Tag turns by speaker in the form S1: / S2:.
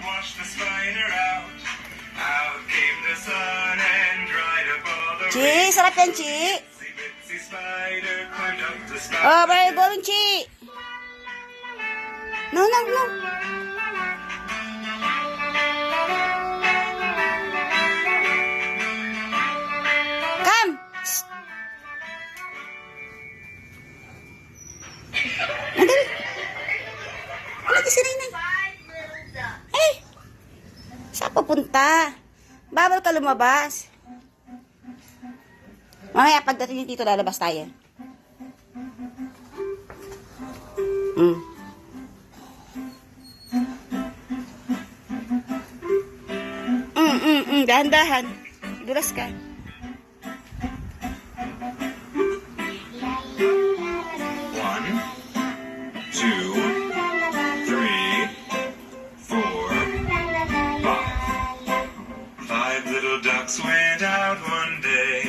S1: washed the spider out. Out came the sun and dried up all the
S2: Chi,
S1: rain.
S2: sarap yan, Chi.
S1: Itsy bitsy spider climbed up the spout.
S2: Oh, where are you going, Chi? No, no, no. Come. Shh. Madali. Lagi si Rina. Eh, saan papunta? Bawal ka lumabas. Mamaya, pagdating ni Tito, lalabas tayo. Dahan-dahan. Dulas ka.
S1: One, two, three, four, five. 5 little ducks went out one day.